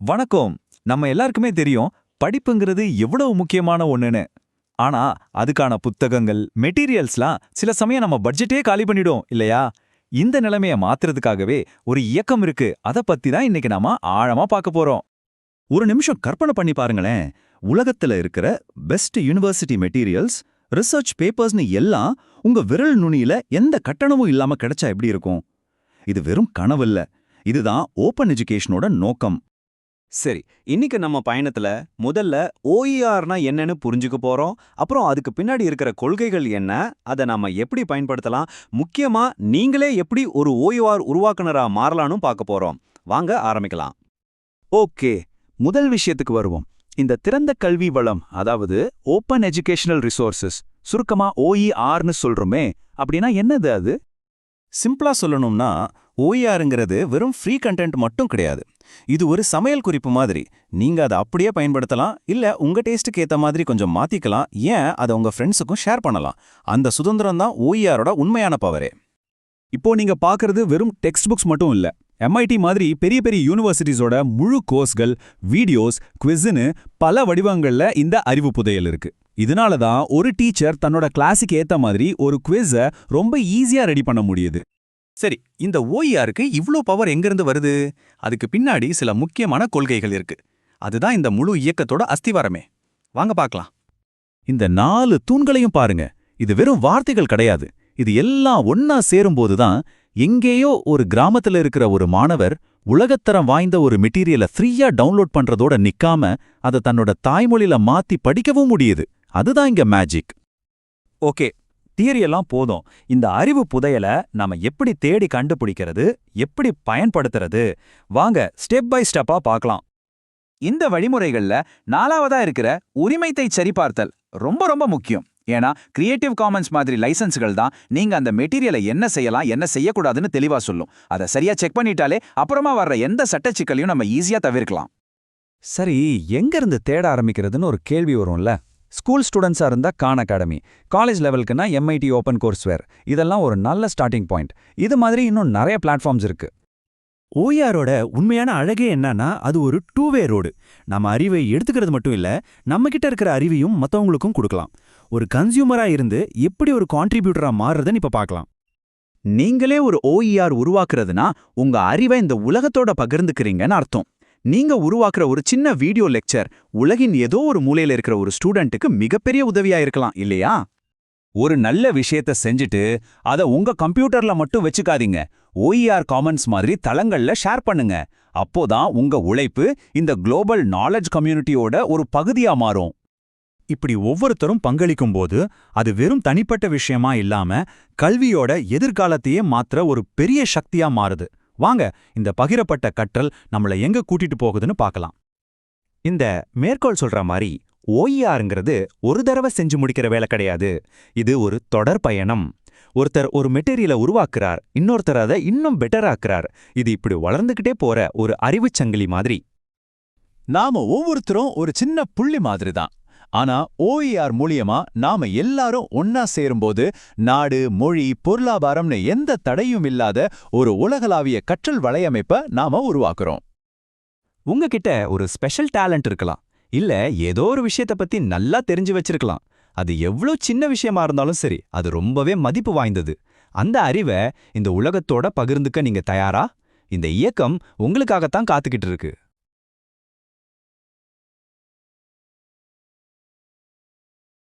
வணக்கம். நம்ம எல்லாருக்குமே தெரியும் படிப்புங்கிறது எவ்வளவு முக்கியமான ஒண்ணுன்னு. ஆனா அதுக்கான புத்தகங்கள், மெட்டீரியல்ஸ்லாம் சில சமயம் நம்ம பட்ஜெட்டே காலி பண்ணிடும் இல்லையா? இந்த நிலைமைய மாத்துறதுக்காகவே ஒரு இயக்கம் இருக்கு. அத பத்தி தான் இன்னைக்கு நாம ஆழமா பார்க்க போறோம். ஒரு நிமிஷம் கற்பனை பண்ணி பாருங்களேன். உலகத்துல இருக்கிற பெஸ்ட் யுனிவர்சிட்டி மெட்டீரியல்ஸ், ரிசர்ச் பேப்பர்ஸ்னு எல்லாம் உங்க விரல் நுனியில எந்த கட்டணமும் இல்லாம கிடைச்சா எப்படி இருக்கும்? இது வெறும் கனவில்ல. இதுதான் ஓப்பன் எஜுகேஷனோட நோக்கம். சரி, இன்னைக்கு நம்ம பயணத்துல முதல்ல OERனா என்னன்னு புரிஞ்சுக்க போறோம். அப்புறம் அதுக்கு பின்னாடி இருக்கிற கொள்கைகள் என்ன, அதை நாம எப்படி பயன்படுத்தலாம், முக்கியமா நீங்களே எப்படி ஒரு OER உருவாக்குனரா மாறலாம்னு பார்க்க போறோம். வாங்க ஆரம்பிக்கலாம். ஓகே, முதல் விஷயத்துக்கு வருவோம். இந்த திறந்த கல்வி வளம், அதாவது ஓப்பன் எஜுகேஷனல் ரிசோர்சஸ், சுருக்கமா OERனு சொல்றோமே, அப்படின்னா என்னது அது? சிம்பிளா சொல்லணும்னா, OERங்கிறது வெறும் ஃப்ரீ கண்டென்ட் மட்டும் கிடையாது. இது ஒரு சமையல் குறிப்பு மாதிரி. நீங்க அதை அப்படியே பயன்படுத்தலாம், இல்ல உங்க டேஸ்ட்டுக்கு ஏத்த மாதிரி கொஞ்சம் மாத்திக்கலாம், ஏன் அதை உங்க ஃப்ரெண்ட்ஸுக்கும் ஷேர் பண்ணலாம். அந்த சுதந்திரம் தான் OERோட உண்மையான பவரே. இப்போ நீங்க பார்க்கறது வெறும் டெக்ஸ்ட் புக்ஸ் மட்டும் இல்ல. MIT மாதிரி பெரிய பெரிய யூனிவர்சிட்டிஸோட முழு கோர்ஸ்கள், வீடியோஸ், குவிஸ்னு பல வடிவங்கள்ல இந்த அறிவு புதையல் இருக்கு. இதனால தான் ஒரு டீச்சர் தன்னோட கிளாஸுக்கு ஏத்த மாதிரி ஒரு குவிஸை ரொம்ப ஈஸியா ரெடி பண்ண முடியுது. சரி, இந்த OERக்கு இவ்ளோ பவர் எங்கிருந்து வருது? அதுக்கு பின்னாடி சில முக்கியமான கொள்கைகள் இருக்கு. அதுதான் இந்த முழு இயக்கத்தோட அஸ்திவாரமே. வாங்க பார்க்கலாம். இந்த 4 தூண்களையும் பாருங்க. இது வெறும் வார்த்தைகள் கிடையாது. இது எல்லாம் ஒன்னா சேரும்போது தான் எங்கேயோ ஒரு கிராமத்துல இருக்கிற ஒரு மாணவர் உலகத்தரம் வாய்ந்த ஒரு மெட்டீரியலை ஃப்ரீயா டவுன்லோட் பண்றதோட நிக்காம அதை தன்னோட தாய்மொழியில மாத்தி படிக்கவும் முடியுது. அதுதான் இங்க மேஜிக். ஓகே, தியரியெல்லாம் போதும். இந்த அறிவு புதையலை நாம எப்படி தேடி கண்டுபிடிக்கிறது, எப்படி பயன்படுத்துறது, வாங்க ஸ்டெப் பை ஸ்டெப்பா பார்க்கலாம். இந்த வழிமுறைகள்ல 4வதா இருக்கிற உரிமைத்தை சரிபார்த்தல் ரொம்ப ரொம்ப முக்கியம். ஏன்னா கிரியேட்டிவ் காமன்ஸ் மாதிரி லைசன்ஸ்கள் தான் நீங்க அந்த மெட்டீரியலை என்ன செய்யலாம், என்ன செய்யக்கூடாதுன்னு தெளிவா சொல்லும். அதை சரியா செக் பண்ணிட்டாலே அப்புறமா வர்ற எந்த சட்ட சிக்கலையும் நம்ம ஈஸியா தவிர்க்கலாம். சரி, எங்க இருந்து தேட ஆரம்பிக்கிறதுன்னு ஒரு கேள்வி வரும்ல. ஸ்கூல் ஸ்டூடெண்ட்ஸா இருந்தா கான் அகாடமி, காலேஜ் லெவலுக்குன்னா MIT ஓப்பன் கோர்ஸ்வேர், இதெல்லாம் ஒரு நல்ல ஸ்டார்டிங் பாயிண்ட். இது மாதிரி இன்னும் நிறைய பிளாட்ஃபார்ம்ஸ் இருக்கு. OERோட உண்மையான அழகே என்னன்னா, அது ஒரு டூவே ரோடு. நம்ம அறிவை எடுத்துக்கிறது மட்டும் இல்ல, நம்ம கிட்ட இருக்கிற அறிவையும் மத்தவங்களுக்கும் கொடுக்கலாம். ஒரு கன்சியூமரா இருந்து எப்படி ஒரு கான்ட்ரிபியூட்டரா மாறுறதுன்னு இப்ப பார்க்கலாம். நீங்களே ஒரு OER உருவாக்குறதுனா உங்க அறிவை இந்த உலகத்தோட பகிர்ந்துக்கிறீங்கன்னு அர்த்தம். நீங்க உருவாக்குற ஒரு சின்ன வீடியோ லெக்சர் உலகின் ஏதோ ஒரு மூலையில இருக்கிற ஒரு ஸ்டூடெண்ட்டுக்கு மிகப்பெரிய உதவியா இருக்கலாம் இல்லையா? ஒரு நல்ல விஷயத்த செஞ்சுட்டு அதை உங்க கம்ப்யூட்டர்ல மட்டும் வச்சுக்காதீங்க. OER காமன்ஸ் மாதிரி தளங்கள்ல ஷேர் பண்ணுங்க. அப்போதான் உங்க உழைப்பு இந்த குளோபல் நாலேஜ் கம்யூனிட்டியோட ஒரு பகுதியா மாறும். இப்படி ஒவ்வொருத்தரும் பங்களிக்கும் போது அது வெறும் தனிப்பட்ட விஷயமா இல்லாம கல்வியோட எதிர்காலத்தையே மாற்ற ஒரு பெரிய சக்தியா மாறுது. வாங்க இந்த பகிரப்பட்ட கற்றல் நம்மள எங்க கூட்டிட்டு போகுதுன்னு பார்க்கலாம். இந்த மேற்கோள் சொல்ற மாதிரி OERங்கிறது ஒரு தடவை செஞ்சு முடிக்கிற வேலை கிடையாது. இது ஒரு தொடர் பயணம். ஒருத்தர் ஒரு மெட்டீரியலை உருவாக்குறார், இன்னொருத்தர் அதை இன்னும் பெட்டராக்குறார். இது இப்படி வளர்ந்துகிட்டே போற ஒரு அறிவுச் சங்கிலி மாதிரி. நாம ஒவ்வொருத்தரும் ஒரு சின்ன புள்ளி மாதிரி தான். ஆனா OER மூலியமா நாம எல்லாரும் ஒன்னா சேரும்போது நாடு, மொழி, பொருளாதாரம்னு எந்த தடையும் இல்லாத ஒரு உலகளாவிய கற்றல் வலையமைப்பை நாம உருவாக்குறோம். உங்ககிட்ட ஒரு ஸ்பெஷல் டேலண்ட் இருக்கலாம், இல்ல ஏதோ ஒரு விஷயத்தை பத்தி நல்லா தெரிஞ்சு வச்சிருக்கலாம். அது எவ்வளோ சின்ன விஷயமா இருந்தாலும் சரி, அது ரொம்பவே மதிப்பு வாய்ந்தது. அந்த அறிவை இந்த உலகத்தோட பகிர்ந்துக்க நீங்க தயாரா? இந்த இயக்கம் உங்களுக்காகத்தான் காத்துக்கிட்டு இருக்கு.